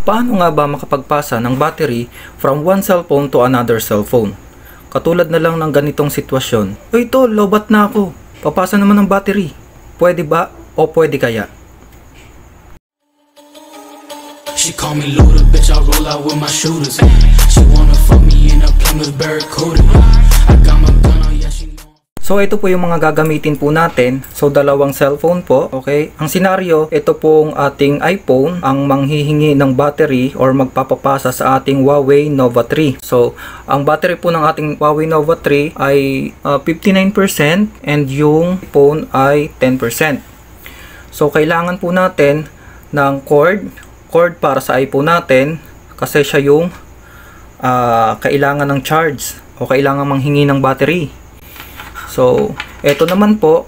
Paano nga ba makapagpasa ng battery from one cellphone to another cellphone? Katulad na lang ng ganitong sitwasyon. Uy tol, lobat na ako. Papasa naman ng battery. Pwede ba o pwede kaya? She call me loader, bitch, I roll out with my shooters. She wanna fuck me in a Plymouth Barracuda. I got my gun on, yeah, she know. So ito po yung mga gagamitin po natin. So dalawang cellphone po, okay? Ang senaryo, ito pong ating iPhone ang manghihingi ng battery or magpapapasa sa ating Huawei Nova 3. So ang battery po ng ating Huawei Nova 3 ay 59% and yung phone ay 10%. So kailangan po natin ng cord para sa iPhone natin kasi siya yung kailangan ng charge o kailangan manghingi ng battery. So, ito naman po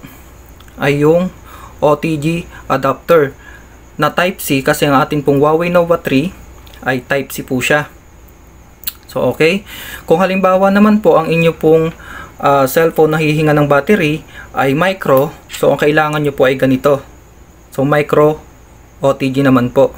ay yung OTG adapter na Type-C kasi ang ating pong Huawei Nova 3 ay Type-C po siya. So, okay. Kung halimbawa naman po ang inyo pong cellphone na hihinga ng battery ay micro, so ang kailangan nyo po ay ganito. So, micro OTG naman po.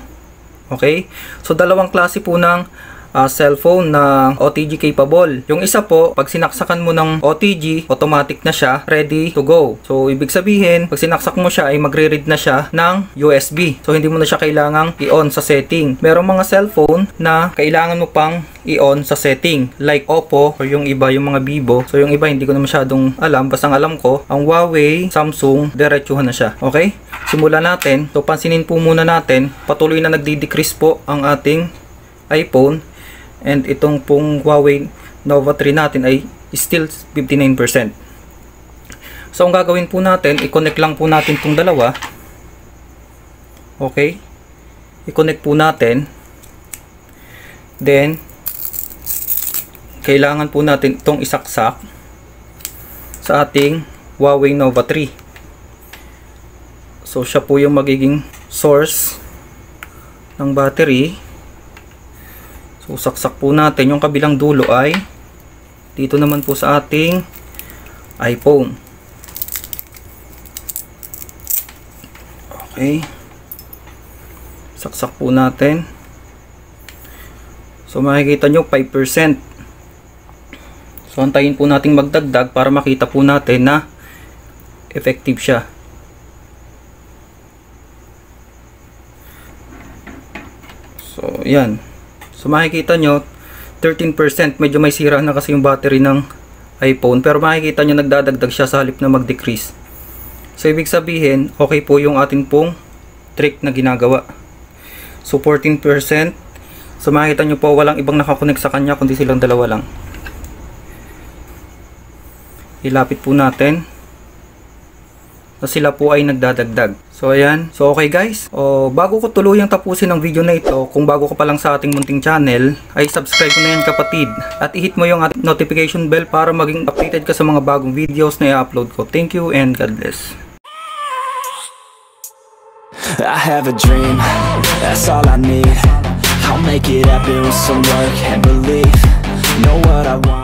Okay? So, dalawang klase po ng cellphone na OTG capable. Yung isa po, pag sinaksakan mo ng OTG, automatic na siya, ready to go. So, ibig sabihin, pag sinaksak mo siya, ay magre-read na siya ng USB. So, hindi mo na siya kailangang i-on sa setting. Merong mga cellphone na kailangan mo pang i-on sa setting. Like Oppo, or yung iba, yung mga Vivo. So, yung iba, hindi ko na masyadong alam. Basta ang alam ko, ang Huawei, Samsung, diretsuhan na siya. Okay? Simulan natin. So, pansinin po muna natin, patuloy na nagdi-decrease po ang ating iPhone. And itong pong Huawei Nova 3 natin ay still 59%. So ang gagawin po natin, i-connect lang po natin itong dalawa. Okay? I-connect po natin. Then kailangan po natin itong isaksak sa ating Huawei Nova 3. So siya po yung magiging source ng battery. So, saksak po natin. Yung kabilang dulo ay dito naman po sa ating iPhone. Okay. Saksak po natin. So, makikita nyo 5%. So, antayin po natin magdagdag para makita po natin na effective siya. So, yan. So makikita nyo 13%, medyo may sira na kasi yung battery ng iPhone, pero makikita nyo nagdadagdag siya sa halip na mag-decrease. So ibig sabihin okay po yung atin pong trick na ginagawa. So 14%. So makikita nyo po walang ibang nakakonect sa kanya kundi silang dalawa lang. Ilapit po natin na sila po ay nagdadagdag. So ayan. So okay guys. Bago ko tuluyang tapusin ang video na ito, kung bago ka pa lang sa ating munting channel, ay subscribe mo na yan kapatid. At i-hit mo yung notification bell para maging updated ka sa mga bagong videos na i-upload ko. Thank you and God bless. I have a dream, that's all I need. I'll make it happen with some work and belief. Know what I want.